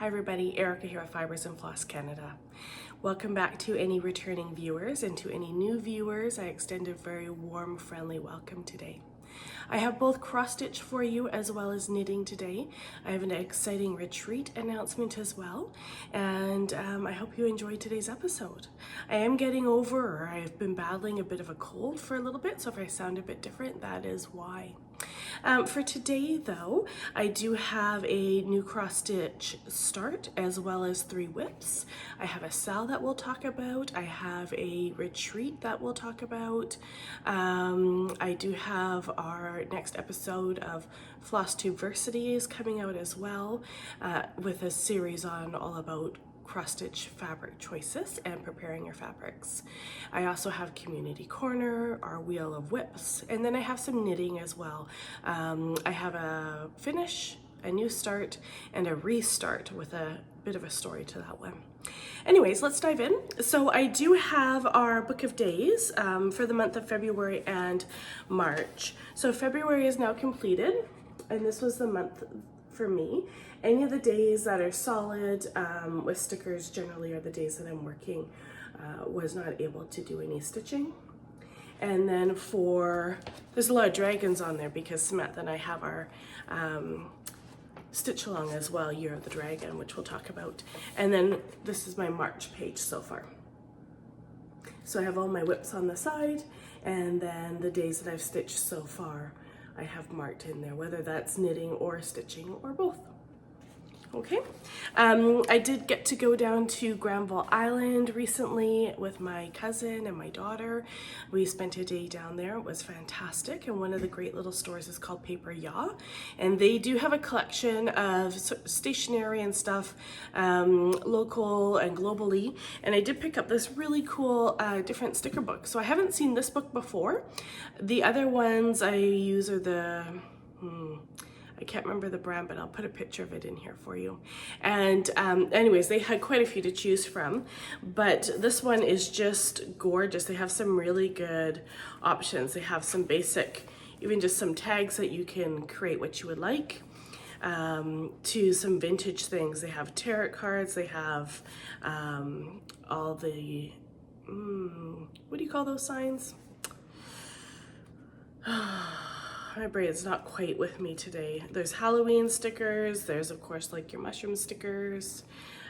Hi everybody, Erica here with Fibersandfloss Canada. Welcome back to any returning viewers, and to any new viewers, I extend a very warm, friendly welcome today. I have both cross stitch for you as well as knitting today. I have an exciting retreat announcement as well, and I hope you enjoyed today's episode. I am getting over, or I've been battling a bit of a cold for a little bit, so if I sound a bit different, that is why. For today though, I do have a new cross stitch start as well as 3 whips. I have a SAL that we'll talk about. I have a retreat that we'll talk about. I do have our next episode of Flosstube Versity is coming out as well, with a series on all about cross-stitch fabric choices and preparing your fabrics. I also have Community Corner, our Wheel of Whips, and then I have some knitting as well. I have a finish, a new start, and a restart with a bit of a story to that one. Anyways, let's dive in. So I do have our book of days for the month of February and March. So February is now completed, and this was the month for me. Any of the days that are solid with stickers generally are the days that I'm working. Was not able to do any stitching. And then there's a lot of dragons on there because Samantha and I have our stitch along as well, Year of the Dragon, which we'll talk about. And then this is my March page so far. So I have all my whips on the side, and then the days that I've stitched so far I have marked in there, whether that's knitting or stitching or both. Okay, I did get to go down to Granville Island recently with my cousin and my daughter. We spent a day down there. It was fantastic, and one of the great little stores is called Paper Yaw, and they do have a collection of stationery and stuff, local and globally, and I did pick up this really cool different sticker book. So I haven't seen this book before. The other ones I use are the I can't remember the brand, but I'll put a picture of it in here for you. And anyways, they had quite a few to choose from, but this one is just gorgeous. They have some really good options. They have some basic, even just some tags that you can create what you would like, to some vintage things. They have tarot cards. They have all the, what do you call those signs? My brain's not quite with me today. There's Halloween stickers. There's of course like your mushroom stickers,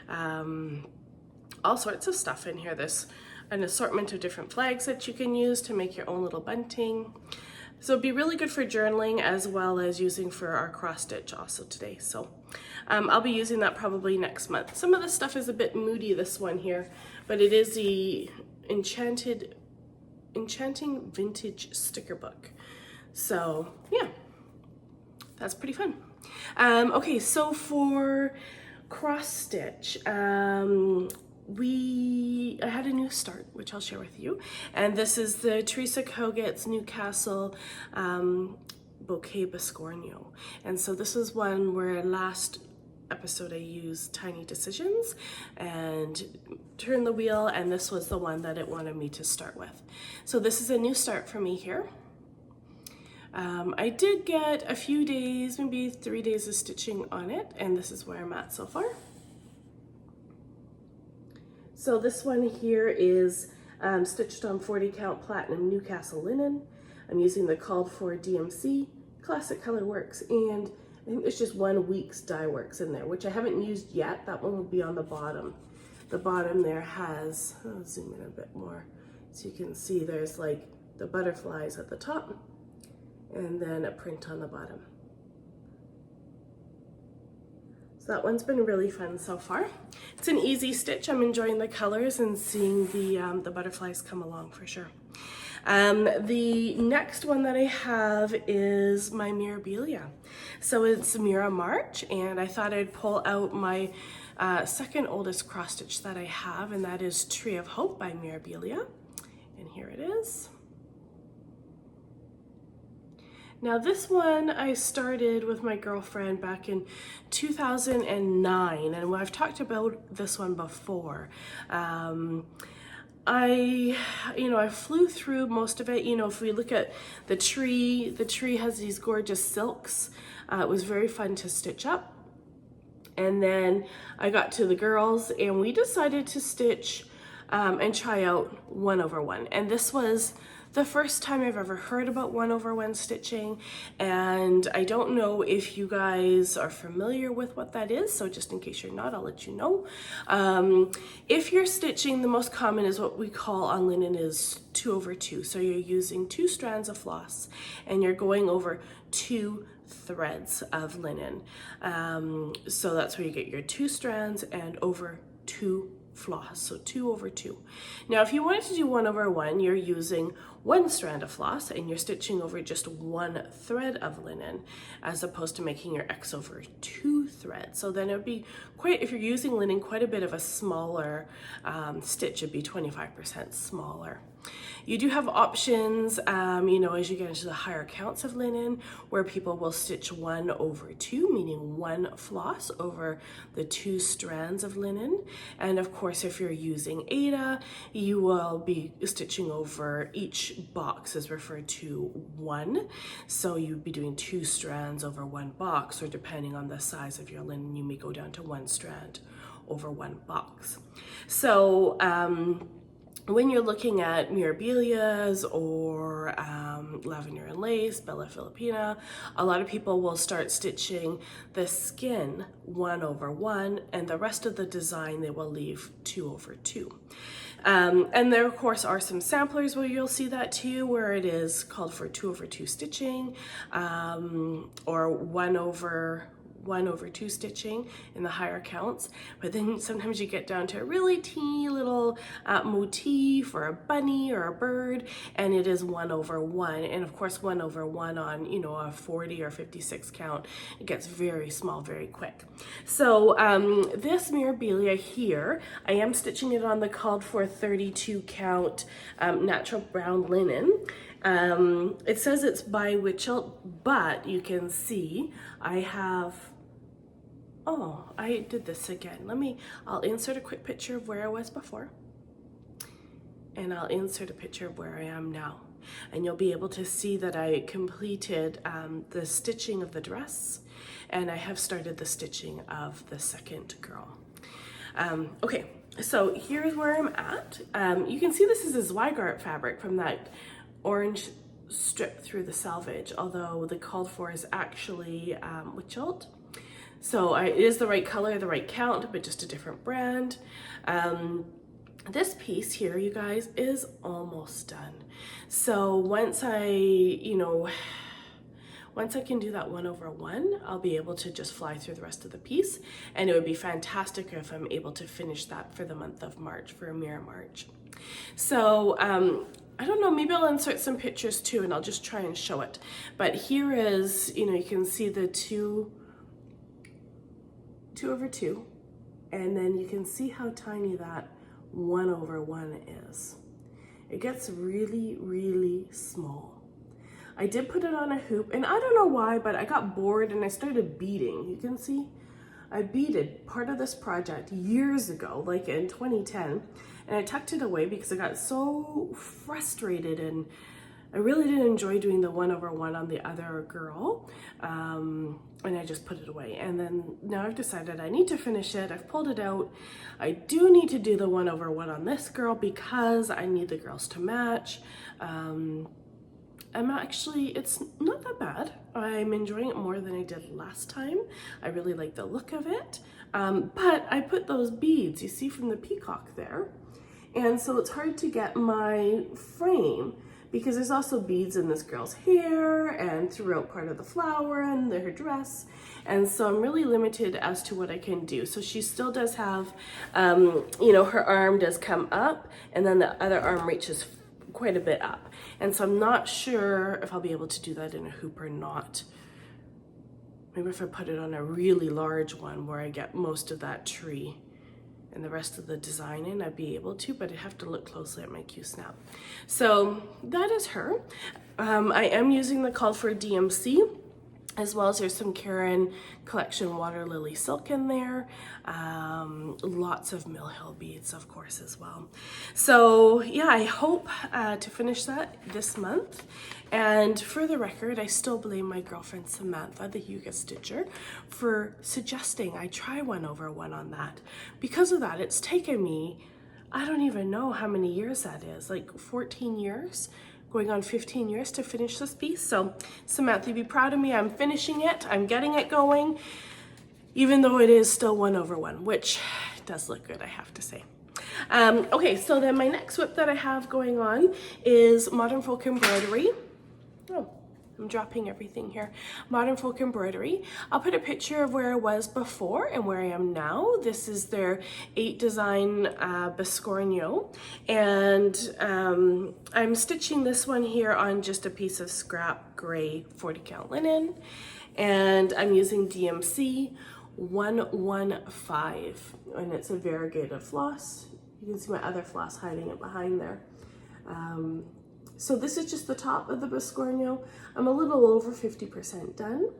all sorts of stuff in here. There's an assortment of different flags that you can use to make your own little bunting. So it'd be really good for journaling as well as using for our cross stitch also today. So I'll be using that probably next month. Some of the stuff is a bit moody, this one here, but it is the Enchanting Vintage Sticker Book. So yeah, that's pretty fun. Okay, so for cross stitch, I had a new start, which I'll share with you. And this is the Teresa Kogut's Newcastle Bouquet Biscornu. And so this is one where last episode I used Tiny Decisions and turned the wheel, and this was the one that it wanted me to start with. So this is a new start for me here. I did get a few days, maybe 3 days of stitching on it, and this is where I'm at so far. So this one here is stitched on 40 count Platinum Newcastle linen. I'm using the called for DMC, Classic Colorworks, and I think there's just 1 week's dye works in there, which I haven't used yet. That one will be on the bottom. The bottom there has, I'll zoom in a bit more so you can see there's like the butterflies at the top, and then a print on the bottom. So that one's been really fun so far. It's an easy stitch. I'm enjoying the colors and seeing the butterflies come along for sure. The next one that I have is my Mirabilia. So it's Mira March, and I thought I'd pull out my second oldest cross stitch that I have, and that is Tree of Hope by Mirabilia. And here it is. Now this one I started with my girlfriend back in 2009, and I've talked about this one before. I flew through most of it. If we look at the tree has these gorgeous silks. It was very fun to stitch up. And then I got to the girls and we decided to stitch and try out 1/1. And this was the first time I've ever heard about 1/1 stitching, and I don't know if you guys are familiar with what that is, so just in case you're not, I'll let you know. If you're stitching, the most common is what we call on linen is 2/2. So you're using 2 strands of floss and you're going over 2 threads of linen. So that's where you get your 2 strands and over 2 floss, so 2/2. Now if you wanted to do 1/1, you're using 1 strand of floss and you're stitching over just 1 thread of linen, as opposed to making your X over 2 threads. So then it would be quite, if you're using linen, quite a bit of a smaller stitch. It'd be 25% smaller. You do have options, you know, as you get into the higher counts of linen, where people will stitch 1/2, meaning 1 floss over the 2 strands of linen. And of course, if you're using Aida, you will be stitching over each box is referred to 1. So you'd be doing 2 strands over 1 box, or depending on the size of your linen, you may go down to 1 strand over 1 box. So, when you're looking at Mirabilias or Lavender and Lace, Bella Filipina, a lot of people will start stitching the skin 1/1, and the rest of the design they will leave 2/2. And there of course are some samplers where you'll see that too, where it is called for 2/2 stitching, or 1/2 stitching in the higher counts. But then sometimes you get down to a really teeny little motif or a bunny or a bird, and it is 1/1. And of course 1/1 on, you know, a 40 or 56 count, it gets very small very quick. So this Mirabilia here, I am stitching it on the called for 32 count natural brown linen. It says it's by Witchelt, but you can see I have, oh, I did this again. I'll insert a quick picture of where I was before, and I'll insert a picture of where I am now. And you'll be able to see that I completed the stitching of the dress, and I have started the stitching of the second girl. Okay, so here's where I'm at. You can see this is a Zweigart fabric from that orange strip through the selvage, although the called for is actually Witchelt. So it is the right color, the right count, but just a different brand. This piece here, you guys, is almost done. So once I can do that 1/1, I'll be able to just fly through the rest of the piece, and it would be fantastic if I'm able to finish that for the month of March, for Mira March. So I don't know, maybe I'll insert some pictures too, and I'll just try and show it. But here is, you know, you can see the 2/2, and then you can see how tiny that 1/1 is. It gets really, really small. I did put it on a hoop, and I don't know why, but I got bored and I started beading. You can see I beaded part of this project years ago, like in 2010, and I tucked it away because I got so frustrated, and I really didn't enjoy doing the 1/1 on the other girl, and I just put it away. And then now I've decided I need to finish it. I've pulled it out. I do need to do the 1/1 on this girl because I need the girls to match. It's not that bad. I'm enjoying it more than I did last time. I really like the look of it. But I put those beads, you see from the peacock there. And so it's hard to get my frame because there's also beads in this girl's hair and throughout part of the flower and her dress. And so I'm really limited as to what I can do. So she still does have, her arm does come up, and then the other arm reaches quite a bit up. And so I'm not sure if I'll be able to do that in a hoop or not. Maybe if I put it on a really large one where I get most of that tree and the rest of the design in, I'd be able to, but I'd have to look closely at my Q-snap. So that is her. I am using the called for DMC. as well as there's some Caron collection Waterlily silk in there. Lots of Mill Hill beads, of course, as well. So yeah, I hope to finish that this month. And for the record, I still blame my girlfriend Samantha, the Huga Stitcher, for suggesting I try 1/1 on that. Because of that, it's taken me, I don't even know how many years that is, like 14 years, going on 15 years to finish this piece. So Samantha, be proud of me. I'm finishing it. I'm getting it going, even though it is still 1/1, which does look good, I have to say. Okay, so then my next whip that I have going on is Modern Folk Embroidery. Oh, I'm dropping everything here. Modern Folk Embroidery. I'll put a picture of where I was before and where I am now. This is their 8 design Biscornu, and I'm stitching this one here on just a piece of scrap gray 40 count linen, and I'm using DMC 115, and it's a variegated floss. You can see my other floss hiding it behind there. So this is just the top of the Biscornu. I'm a little over 50% done,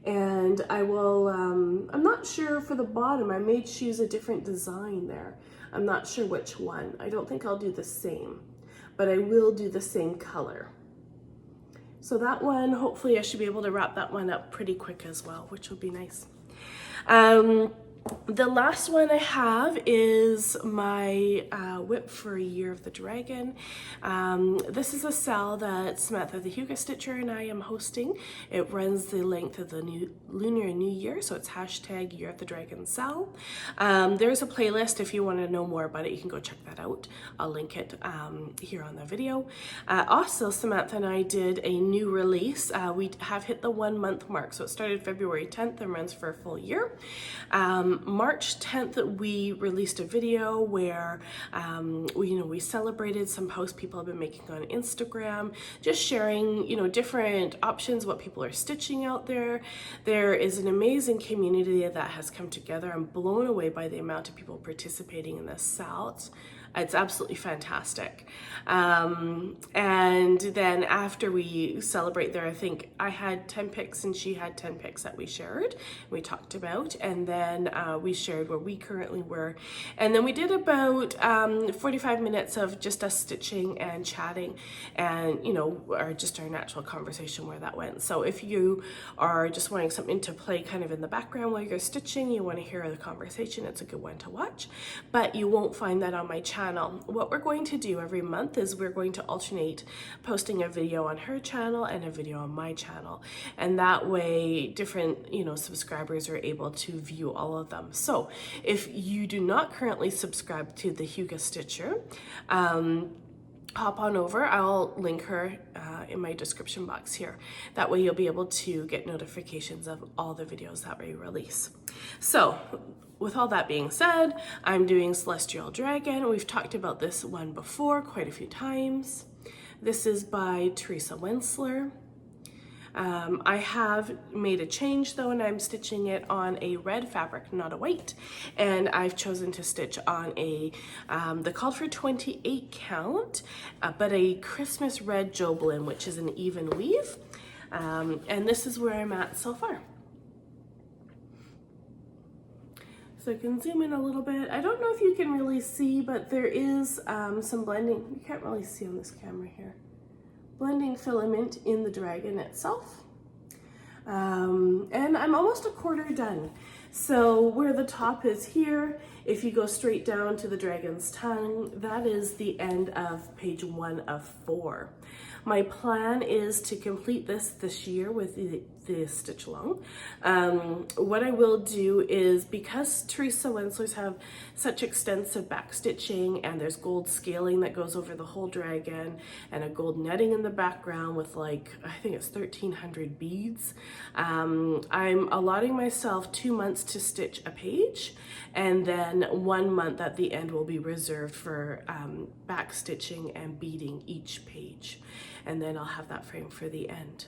and I will, I'm not sure for the bottom, I may choose a different design there. I'm not sure which one. I don't think I'll do the same, but I will do the same color. So that one, hopefully I should be able to wrap that one up pretty quick as well, which will be nice. The last one I have is my whip for a Year of the Dragon. This is a SAL that Samantha the Huga Stitcher and I am hosting. It runs the length of the Lunar New Year, so it's hashtag Year of the Dragon SAL. There's a playlist if you want to know more about it. You can go check that out. I'll link it here on the video. Also, Samantha and I did a new release. We have hit the 1 month mark, so it started February 10th and runs for a full year. March 10th, we released a video where we celebrated some posts people have been making on Instagram, just sharing different options, what people are stitching out there. There is an amazing community that has come together. I'm blown away by the amount of people participating in this SAL. It's absolutely fantastic. And then after we celebrate there, I think I had 10 pics and she had 10 pics that we shared, we talked about, and then we shared where we currently were. And then we did about 45 minutes of just us stitching and chatting and, or just our natural conversation where that went. So if you are just wanting something to play kind of in the background while you're stitching, you want to hear the conversation, it's a good one to watch, but you won't find that on my channel. What we're going to do every month is we're going to alternate posting a video on her channel and a video on my channel, and that way different subscribers are able to view all of them. So if you do not currently subscribe to the Huga Stitcher, hop on over. I'll link her in my description box here. That way you'll be able to get notifications of all the videos that we release. So with all that being said, I'm doing Celestial Dragon. We've talked about this one before quite a few times. This is by Teresa Wentzler. I have made a change though, and I'm stitching it on a red fabric, not a white, and I've chosen to stitch on a they called for 28 count, but a Christmas Red Jobelan, which is an even weave, and this is where I'm at so far. So I can zoom in a little bit. I don't know if you can really see, but there is some blending. You can't really see on this camera here. Blending filament in the dragon itself. And I'm almost a quarter done. So where the top is here, if you go straight down to the dragon's tongue, that is the end of page 1 of 4. My plan is to complete this year with the stitch along. What I will do is, because Teresa Wentzler's have such extensive back stitching and there's gold scaling that goes over the whole dragon and a gold netting in the background with I think it's 1,300 beads, I'm allotting myself 2 months to stitch a page, and then 1 month at the end will be reserved for back stitching and beading each page, and then I'll have that frame for the end.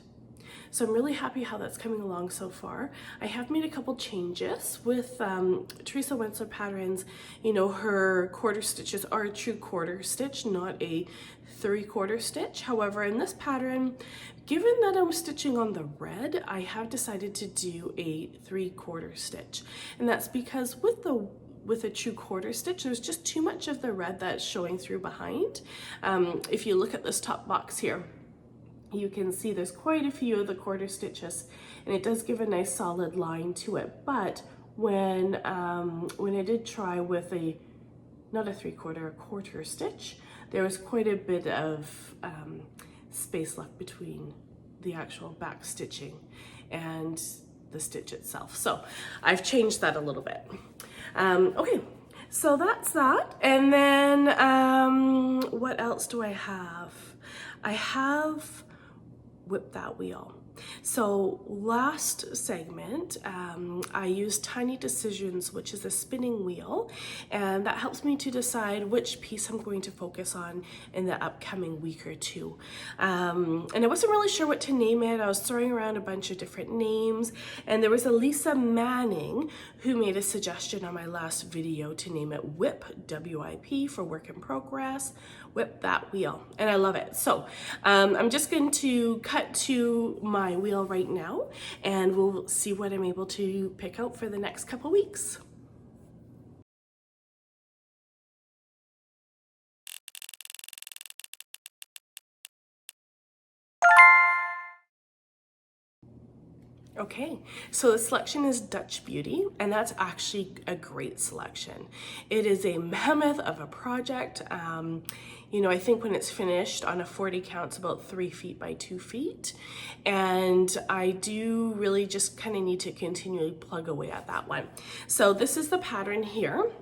So I'm really happy how that's coming along so far. I have made a couple changes with Teresa Wentzler patterns. You know, her quarter stitches are a true quarter stitch, not a 3/4 stitch. However, in this pattern, given that I'm stitching on the red, I have decided to do a 3/4 stitch. And that's because with a true quarter stitch, there's just too much of the red that's showing through behind. If you look at this top box here, you can see there's quite a few of the quarter stitches, and it does give a nice solid line to it. But when I did try with not a 3/4, a quarter stitch, there was quite a bit of space left between the actual back stitching and the stitch itself. So I've changed that a little bit. Okay, so that's that. And then what else do I have? I have Whip That Wheel. So last segment, I used Tiny Decisions, which is a spinning wheel, and that helps me to decide which piece I'm going to focus on in the upcoming week or two. And I wasn't really sure what to name it. I was throwing around a bunch of different names, and there was a Lisa Manning who made a suggestion on my last video to name it WIP, W-I-P, for work in progress. Whip That Wheel, and I love it. So I'm just going to cut to my wheel right now, and we'll see what I'm able to pick out for the next couple weeks. Okay, so the selection is Dutch Beauty, and that's actually a great selection. It is a mammoth of a project. You know, I think when it's finished on a 40 count, it's about 3 feet by 2 feet. And I do really just kind of need to continually plug away at that one. So this is the pattern here.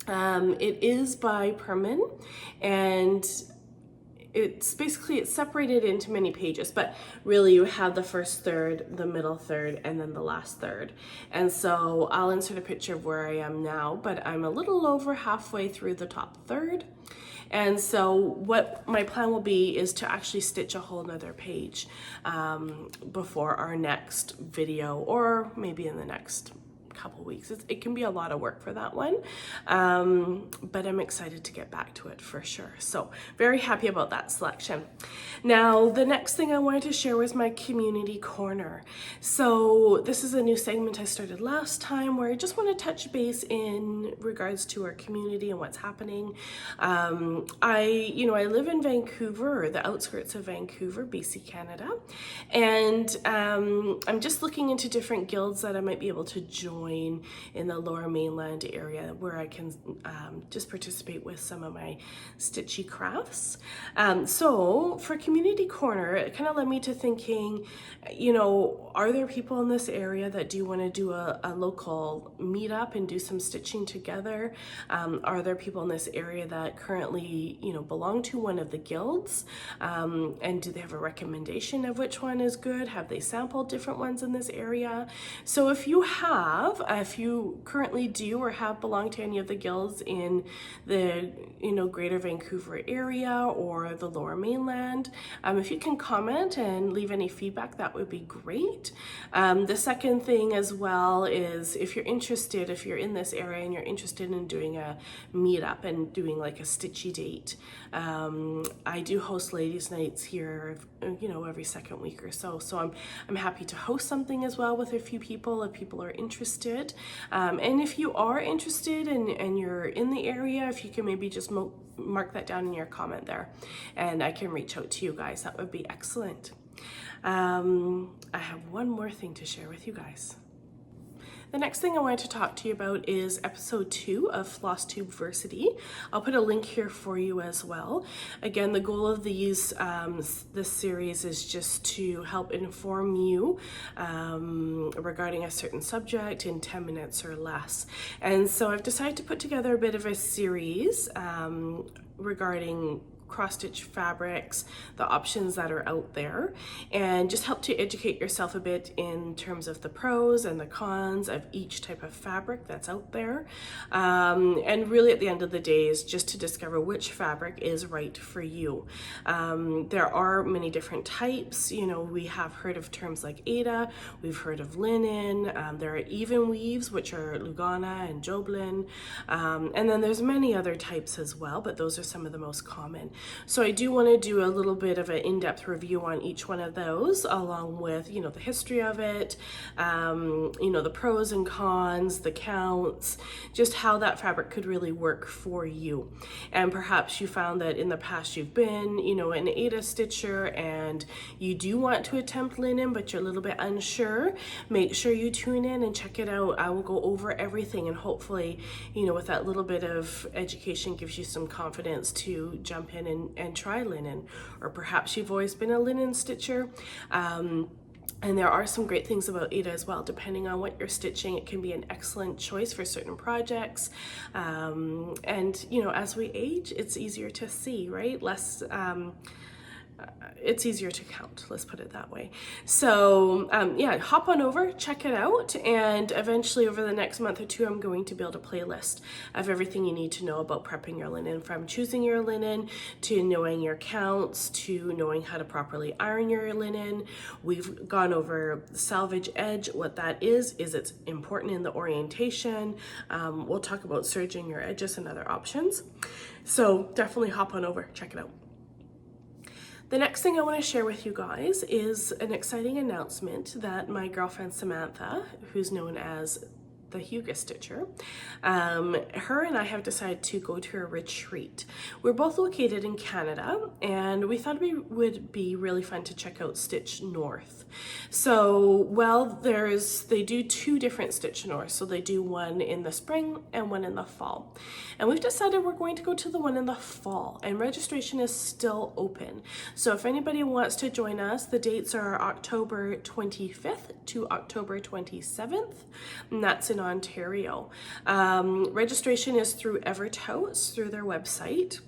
It is by Perman, and it's separated into many pages, but really you have the first third, the middle third, and then the last third. And so I'll insert a picture of where I am now, but I'm a little over halfway through the top third. And so what my plan will be is to actually stitch a whole nother page before our next video, or maybe in the next couple weeks. It can be a lot of work for that one, but I'm excited to get back to it for sure. So very happy about that selection. Now the next thing I wanted to share was my community corner. So this is a new segment I started last time where I just want to touch base in regards to our community and what's happening. I live in Vancouver, or the outskirts of Vancouver, BC, Canada, and I'm just looking into different guilds that I might be able to join in the Lower Mainland area where I can just participate with some of my stitchy crafts. So for Community Corner, it kind of led me to thinking, are there people in this area that do want to do a local meetup and do some stitching together? Are there people in this area that currently, belong to one of the guilds? And do they have a recommendation of which one is good? Have they sampled different ones in this area? So if you currently do or have belonged to any of the guilds in the greater Vancouver area or the Lower Mainland, if you can comment and leave any feedback, that would be great. The second thing as well is if you're in this area and you're interested in doing a meetup and doing like a stitchy date, I do host ladies nights here every second week or so. So I'm happy to host something as well with a few people if people are interested. And if you are interested and you're in the area, if you can maybe just mark that down in your comment there, and I can reach out to you guys, that would be excellent. I have one more thing to share with you guys. The next thing I wanted to talk to you about is episode 2 of Flosstube Versity. I'll put a link here for you as well. Again, the goal of this series is just to help inform you regarding a certain subject in 10 minutes or less. And so I've decided to put together a bit of a series regarding cross-stitch fabrics, the options that are out there, and just help to educate yourself a bit in terms of the pros and the cons of each type of fabric that's out there. And really at the end of the day is just to discover which fabric is right for you. There are many different types. You know, we have heard of terms like Aida, we've heard of linen, there are even weaves, which are Lugana and Jobelan, and then there's many other types as well, but those are some of the most common. So I do want to do a little bit of an in-depth review on each one of those, along with, you know, the history of it, you know, the pros and cons, the counts, just how that fabric could really work for you. And perhaps you found that in the past you've been, you know, an Aida stitcher and you do want to attempt linen, but you're a little bit unsure. Make sure you tune in and check it out. I will go over everything, and hopefully, you know, with that little bit of education gives you some confidence to jump in and try linen. Or perhaps you've always been a linen stitcher. And there are some great things about Aida as well. Depending on what you're stitching, it can be an excellent choice for certain projects. And, you know, as we age, it's easier to see, right? It's easier to count, let's put it that way. So yeah, hop on over, check it out, and eventually over the next month or two, I'm going to build a playlist of everything you need to know about prepping your linen, from choosing your linen to knowing your counts to knowing how to properly iron your linen. We've gone over salvage edge. What that is it's important in the orientation. We'll talk about serging your edges and other options. So definitely hop on over, check it out. The next thing I want to share with you guys is an exciting announcement that my girlfriend Samantha, who's known as the Huga Stitcher, her and I have decided to go to a retreat. We're both located in Canada, and we thought it would be really fun to check out Stitch North. So, well, they do two different Stitch North. So they do one in the spring and one in the fall. And we've decided we're going to go to the one in the fall, and registration is still open. So if anybody wants to join us, the dates are October 25th to October 27th, and that's in Ontario. Registration is through Evertotes, through their website.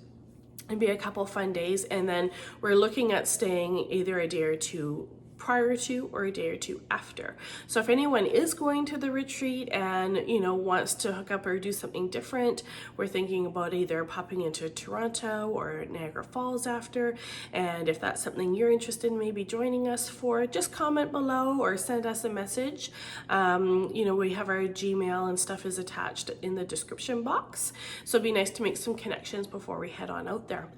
It'd be a couple fun days, and then we're looking at staying either a day or two prior to or a day or two after. So if anyone is going to the retreat and, you know, wants to hook up or do something different, we're thinking about either popping into Toronto or Niagara Falls after. And if that's something you're interested in maybe joining us for, just comment below or send us a message. You know, we have our Gmail and stuff is attached in the description box. So it'd be nice to make some connections before we head on out there.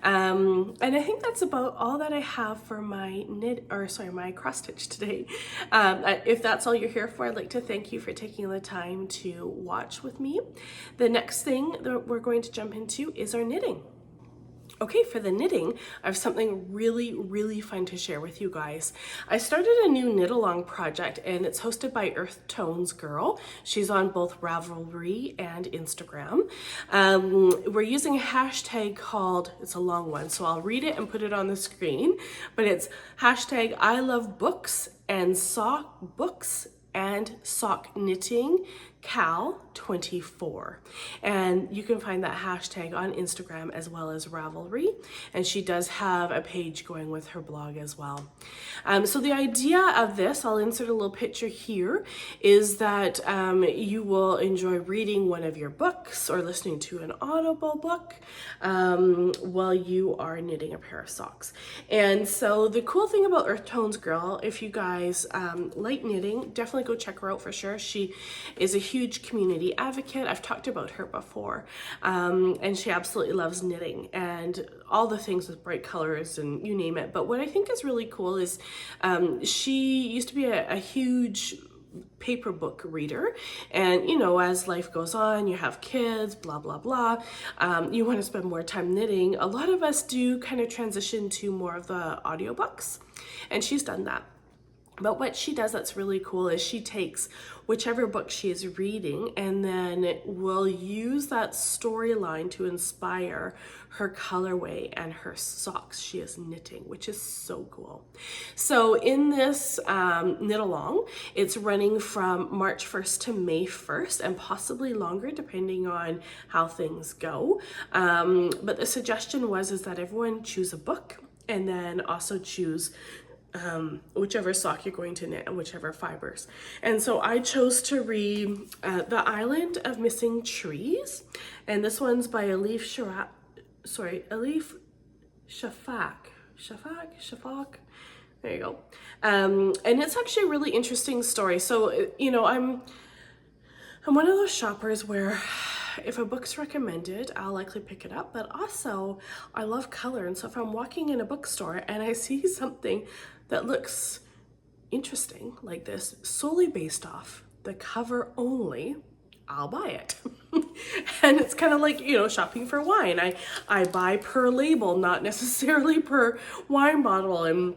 And I think that's about all that I have for my my cross stitch today. If that's all you're here for, I'd like to thank you for taking the time to watch with me. The next thing that we're going to jump into is our knitting. Okay, for the knitting, I have something really, really fun to share with you guys. I started a new knit along project, and it's hosted by Earth Tones Girl. She's on both Ravelry and Instagram. We're using a hashtag called, it's a long one, so I'll read it and put it on the screen, but it's hashtag I love books and sock books and sock knitting Cal 24, and you can find that hashtag on Instagram as well as Ravelry, and she does have a page going with her blog as well. So the idea of this, I'll insert a little picture here, is that you will enjoy reading one of your books or listening to an audible book while you are knitting a pair of socks. And so the cool thing about Earth Tones Girl, if you guys like knitting, definitely go check her out for sure. She is a huge community advocate. I've talked about her before, and she absolutely loves knitting and all the things with bright colors and you name it. But what I think is really cool is she used to be a huge paper book reader, and you know, as life goes on, you have kids, blah blah blah, you want to spend more time knitting. A lot of us do kind of transition to more of the audiobooks, and she's done that. But what she does that's really cool is she takes whichever book she is reading and then will use that storyline to inspire her colorway and her socks she is knitting, which is so cool. So in this knit along, it's running from March 1st to May 1st and possibly longer depending on how things go. But the suggestion is that everyone choose a book and then also choose whichever sock you're going to knit and whichever fibers. And so I chose to read The Island of Missing Trees, and this one's by Elif Shafak. There you go. And it's actually a really interesting story. So, you know, I'm one of those shoppers where if a book's recommended, I'll likely pick it up, but also I love color. And so if I'm walking in a bookstore and I see something that looks interesting like this, solely based off the cover only, I'll buy it. And it's kind of like, you know, shopping for wine. I buy per label, not necessarily per wine bottle. And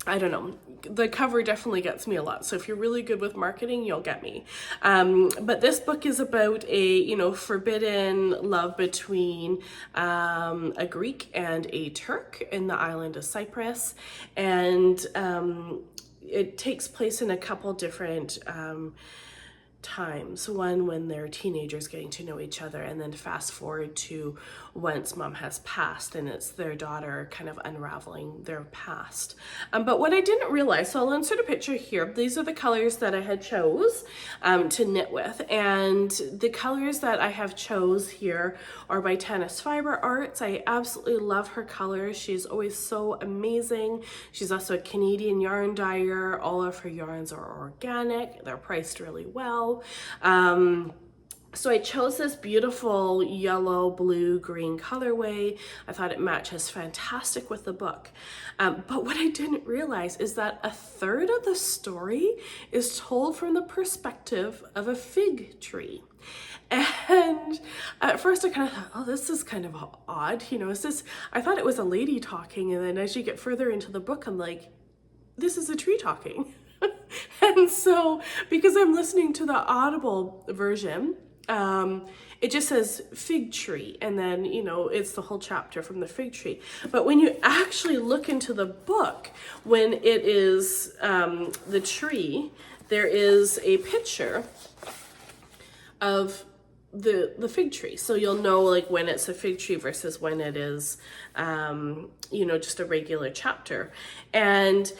I don't know, the cover definitely gets me a lot. So if you're really good with marketing, you'll get me. But this book is about a, you know, forbidden love between a Greek and a Turk in the island of Cyprus. And it takes place in a couple different times. One when they're teenagers getting to know each other, and then fast forward to once mom has passed and it's their daughter kind of unraveling their past. But what I didn't realize, so I'll insert a picture here. These are the colors that I had chose to knit with, and the colors that I have chose here are by Tennis Fiber Arts. I absolutely love her colors. She's always so amazing. She's also a Canadian yarn dyer. All of her yarns are organic. They're priced really well. So I chose this beautiful yellow, blue, green colorway. I thought it matches fantastic with the book. But what I didn't realize is that a third of the story is told from the perspective of a fig tree. And at first I kind of thought, oh, this is kind of odd. You know, I thought it was a lady talking. And then as you get further into the book, I'm like, this is a tree talking. And so, because I'm listening to the Audible version, it just says fig tree, and then, you know, it's the whole chapter from the fig tree. But when you actually look into the book, when it is the tree, there is a picture of the fig tree. So you'll know like when it's a fig tree versus when it is, you know, just a regular chapter. And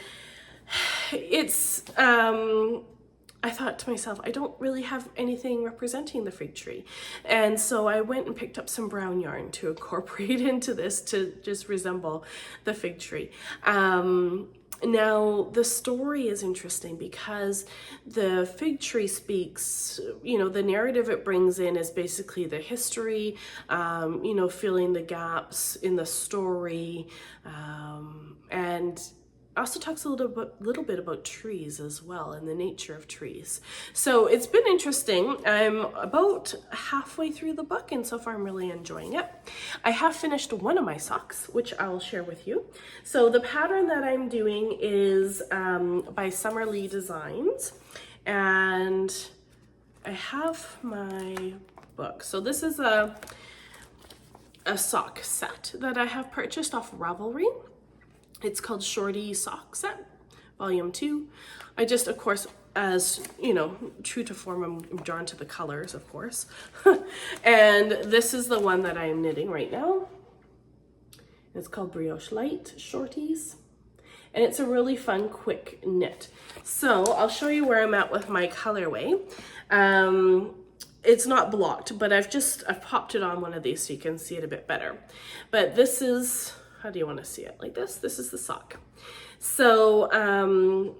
it's, I thought to myself, I don't really have anything representing the fig tree. And so I went and picked up some brown yarn to incorporate into this to just resemble the fig tree. Now, the story is interesting because the fig tree speaks, you know, the narrative it brings in is basically the history, you know, filling the gaps in the story, and also talks a little bit about trees as well and the nature of trees. So it's been interesting. I'm about halfway through the book and so far I'm really enjoying it. I have finished one of my socks, which I will share with you. So the pattern that I'm doing is by Summerlee Designs, and I have my book. So this is a sock set that I have purchased off Ravelry. It's called Shorty Sock Set, Volume 2. I just, of course, as, you know, true to form, I'm drawn to the colors, of course. And this is the one that I am knitting right now. It's called Brioche Light Shorties. And it's a really fun, quick knit. So I'll show you where I'm at with my colorway. It's not blocked, but I've popped it on one of these so you can see it a bit better. But this is, how do you want to see it? Like this? This is the sock. So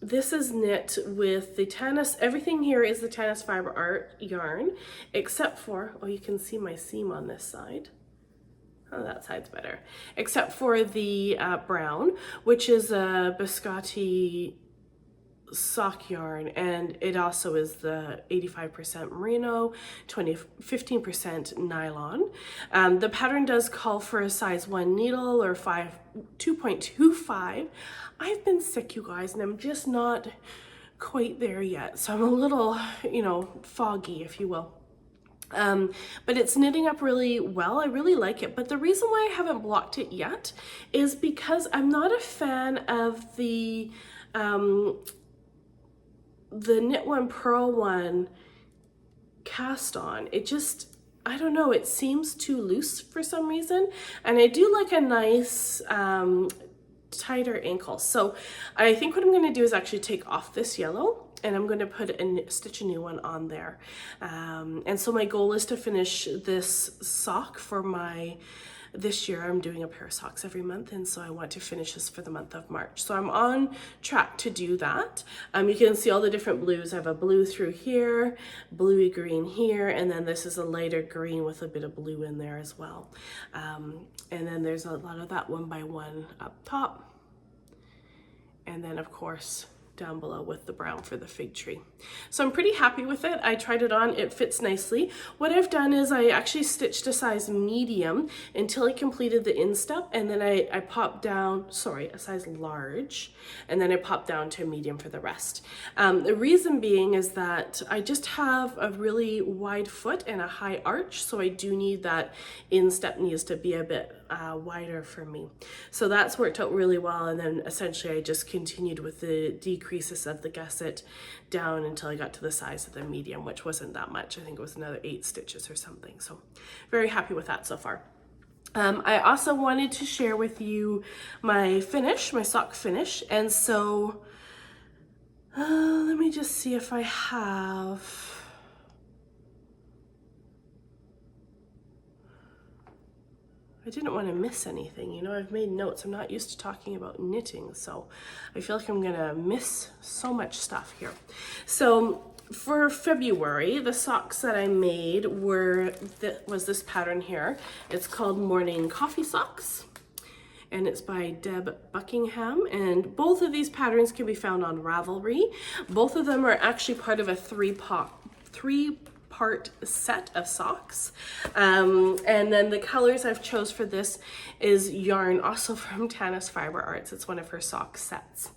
this is knit with the Tennis, everything here is the Tennis Fiber Art yarn, except for, oh, you can see my seam on this side. Oh, that side's better. Except for the brown, which is a biscotti sock yarn, and it also is the 85% merino, 15% nylon. The pattern does call for a size 1 needle or 2.25. I've been sick, you guys, and I'm just not quite there yet, so I'm a little, you know, foggy, if you will. But it's knitting up really well. I really like it. But the reason why I haven't blocked it yet is because I'm not a fan of the knit one purl one cast on. It just, I don't know, it seems too loose for some reason. And I do like a nice tighter ankle. So I think what I'm going to do is actually take off this yellow, and I'm going to stitch a new one on there. And so my goal is to finish this sock for this year. I'm doing a pair of socks every month, and so I want to finish this for the month of March. So I'm on track to do that. You can see all the different blues. I have a blue through here, bluey green here, and then this is a lighter green with a bit of blue in there as well. And then there's a lot of that 1 by 1 up top. And then of course down below with the brown for the fig tree. So I'm pretty happy with it. I tried it on, it fits nicely. What I've done is I actually stitched a size medium until I completed the instep, and then I popped down, sorry, a size large, and then I popped down to a medium for the rest. The reason being is that I just have a really wide foot and a high arch, so I do need that instep needs to be a bit wider for me. So that's worked out really well, and then essentially I just continued with the decreases of the gusset down until I got to the size of the medium, which wasn't that much. I think it was another 8 stitches or something. So very happy with that so far. I also wanted to share with you my finish, my sock finish, and so let me just see if I have. I didn't want to miss anything, you know, I've made notes. I'm not used to talking about knitting, so I feel like I'm gonna miss so much stuff here. So for February, the socks that I made was this pattern here. It's called Morning Coffee Socks, and it's by Deb Buckingham, and both of these patterns can be found on Ravelry. Both of them are actually part of a three-part set of socks, and then the colors I've chose for this is yarn also from Tana's Fiber Arts. It's one of her sock sets,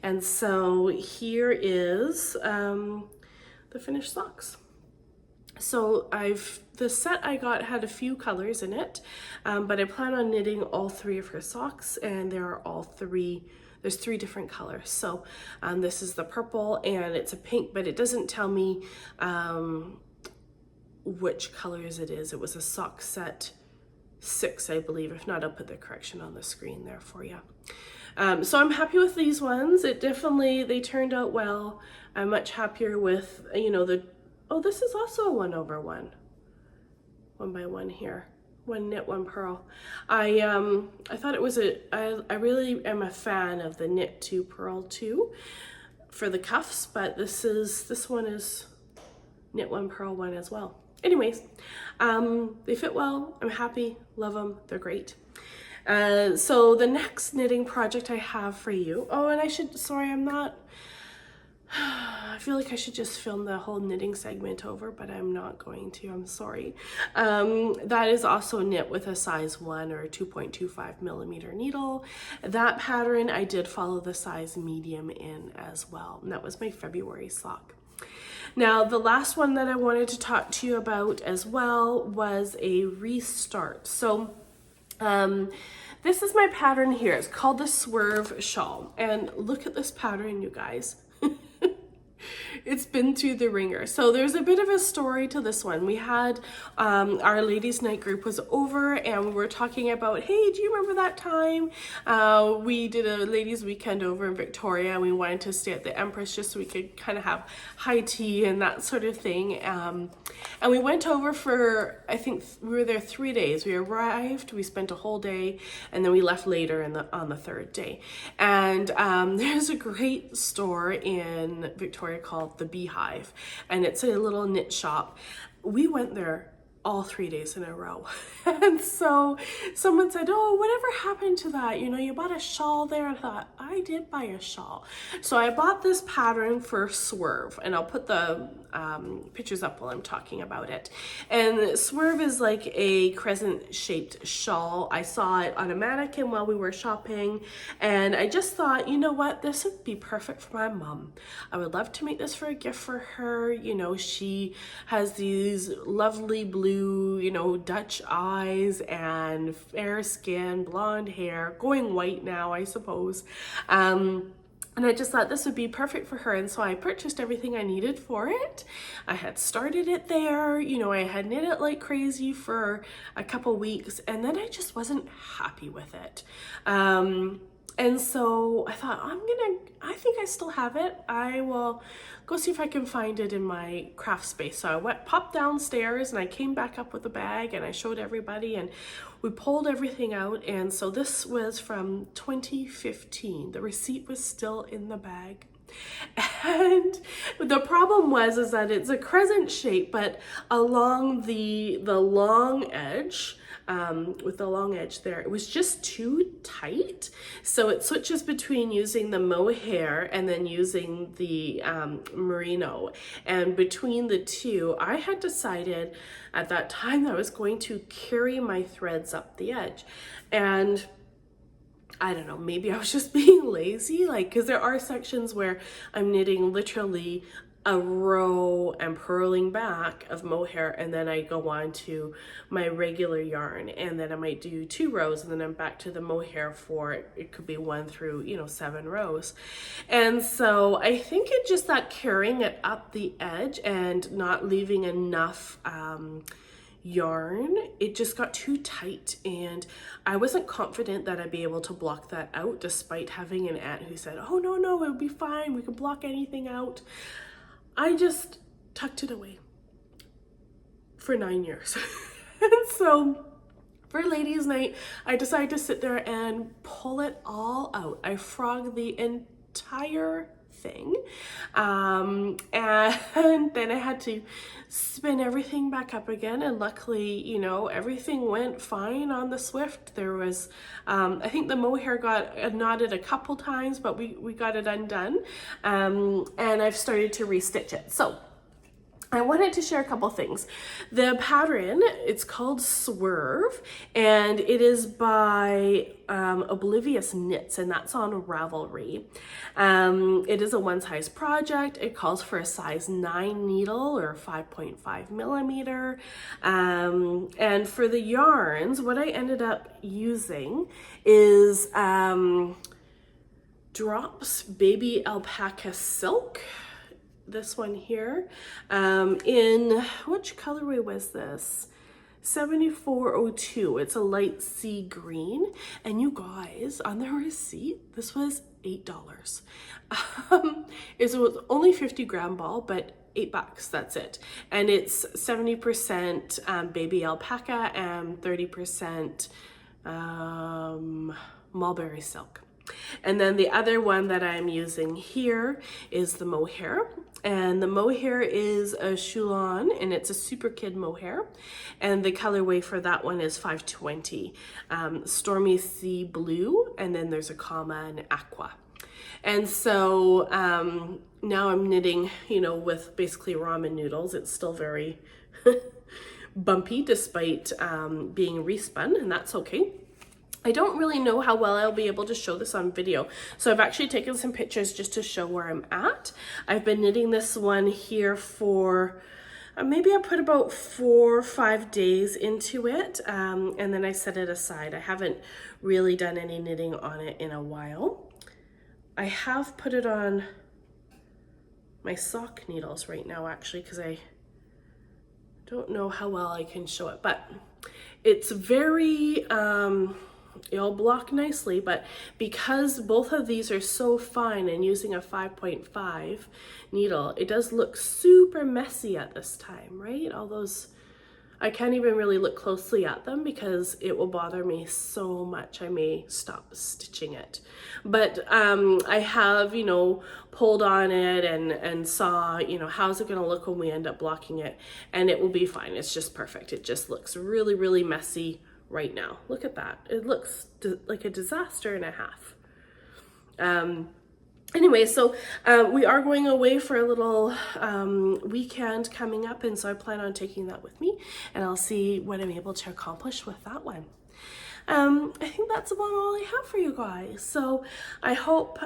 and so here is the finished socks. So the set I got had a few colors in it, but I plan on knitting all 3 of her socks, and there's 3 different colors. So this is the purple, and it's a pink, but it doesn't tell me which colors it is. It was a sock set 6, I believe. If not, I'll put the correction on the screen there for you. So I'm happy with these ones. They turned out well. I'm much happier with, you know, this is also a 1/1. 1 by 1 here. 1 knit, 1 purl. I thought it was I really am a fan of the knit 2 purl 2 for the cuffs, but this one is knit 1 purl 1 as well. Anyways, they fit well. I'm happy, love them, they're great. So the next knitting project I have for you, and I feel like I should just film the whole knitting segment over, but I'm not going to, I'm sorry. That is also knit with a size 1 or 2.25 millimeter needle. That pattern, I did follow the size medium in as well, and that was my February sock. Now, the last one that I wanted to talk to you about as well was a restart. So this is my pattern here. It's called the Swerve Shawl, and look at this pattern, you guys. It's been through the ringer. So there's a bit of a story to this one. We had our ladies' night group was over, and we were talking about, hey, do you remember that time we did a ladies' weekend over in Victoria, and we wanted to stay at the Empress just so we could kind of have high tea and that sort of thing. And we went over for, I think we were there 3 days. We arrived, we spent a whole day, and then we left later on the 3rd day. And there's a great store in Victoria called the Beehive, and it's a little knit shop. We went there all 3 days in a row. And so someone said, oh, whatever happened to that? You know, you bought a shawl there. And I thought, I did buy a shawl. So I bought this pattern for Swerve, and I'll put the pictures up while I'm talking about it. And Swerve is like a crescent shaped shawl. I saw it on a mannequin while we were shopping, and I just thought, you know what, this would be perfect for my mom. I would love to make this for a gift for her. You know, she has these lovely blue, you know, Dutch eyes and fair skin, blonde hair, going white now, I suppose. And I just thought this would be perfect for her. And so I purchased everything I needed for it. I had started it there, you know, I had knit it like crazy for a couple weeks, and then I just wasn't happy with it. And so I thought, I think I still have it. I will go see if I can find it in my craft space. So I popped downstairs and I came back up with a bag and I showed everybody, and we pulled everything out. And so this was from 2015. The receipt was still in the bag. And the problem is that it's a crescent shape, but along the long edge, with the long edge there, it was just too tight. So it switches between using the mohair and then using the merino. And between the two, I had decided at that time that I was going to carry my threads up the edge. And I don't know, maybe I was just being lazy, like, because there are sections where I'm knitting literally a row and purling back of mohair, and then I go on to my regular yarn, and then I might do 2 rows, and then I'm back to the mohair for it could be 1 through, you know, 7 rows. And so I think it just that carrying it up the edge and not leaving enough yarn, it just got too tight, and I wasn't confident that I'd be able to block that out, despite having an aunt who said, oh no, it'll be fine, we can block anything out. I just tucked it away for 9 years. And so for ladies' night, I decided to sit there and pull it all out. I frogged the entire thing, and then I had to spin everything back up again, and luckily, you know, everything went fine on the Swift. There was I think the mohair got knotted a couple times, but we got it undone, and I've started to restitch it. So I wanted to share a couple things. The pattern, it's called Swerve, and it is by Oblivious Knits, and that's on Ravelry. It is a one-size project. It calls for a size 9 needle or 5.5 millimeter. And for the yarns, what I ended up using is Drops Baby Alpaca Silk. This one here, in which colorway was this? 7402. It's a light sea green, and you guys, on the receipt, this was $8. It was only 50 gram ball, but $8, that's it. And it's 70% baby alpaca and 30% mulberry silk. And then the other one that I'm using here is the mohair, and the mohair is a Choulon, and it's a super kid mohair, and the colorway for that one is 520, Stormy Sea Blue, and then there's a comma and aqua. And so now I'm knitting, you know, with basically ramen noodles. It's still very bumpy despite being respun, and that's okay. I don't really know how well I'll be able to show this on video, so I've actually taken some pictures just to show where I'm at. I've been knitting this one here for maybe I put about 4 or 5 days into it, and then I set it aside. I haven't really done any knitting on it in a while. I have put it on my sock needles right now, actually, because I don't know how well I can show it, but it's very it'll block nicely, but because both of these are so fine and using a 5.5 needle, it does look super messy at this time, right? All those, I can't even really look closely at them because it will bother me so much I may stop stitching it. But I have, you know, pulled on it and saw, you know, how's it gonna look when we end up blocking it, and it will be fine. It's just perfect. It just looks really, really messy right now. Look at that. It looks like a disaster and a half. Anyway, so we are going away for a little weekend coming up, and so I plan on taking that with me, and I'll see what I'm able to accomplish with that one. I think that's about all I have for you guys. So I hope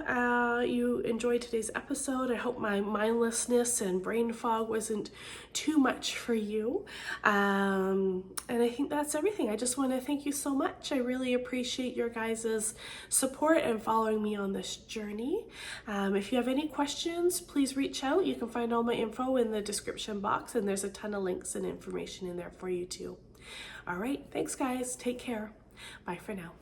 you enjoyed today's episode. I hope my mindlessness and brain fog wasn't too much for you. And I think that's everything. I just want to thank you so much. I really appreciate your guys' support and following me on this journey. If you have any questions, please reach out. You can find all my info in the description box, and there's a ton of links and information in there for you too. All right, thanks guys. Take care. Bye for now.